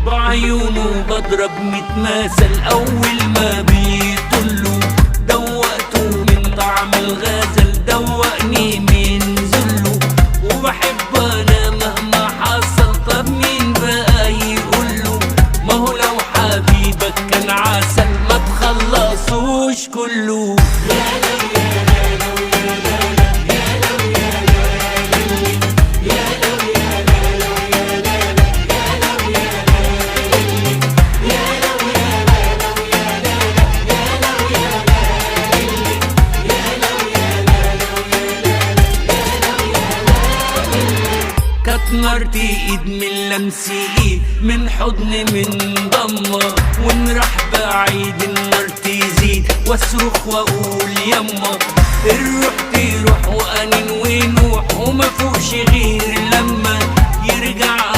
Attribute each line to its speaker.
Speaker 1: بعيونه بضرب متماثل أول ما بيطلوا. دوقته من طعم الغزل، دوقني من ذله، وبحب أنا مهما حصل. طب مين بقى يقوله؟ ما هو لو حبيبك كان عسل ما تخلصوش كله. نارتي ايد من لمس ايد، من حضن من ضمة، ونروح بعيد النار تزيد، واصرخ واقول يما. الروح تروح وانين ونوح، وما فوقش غير لما يرجع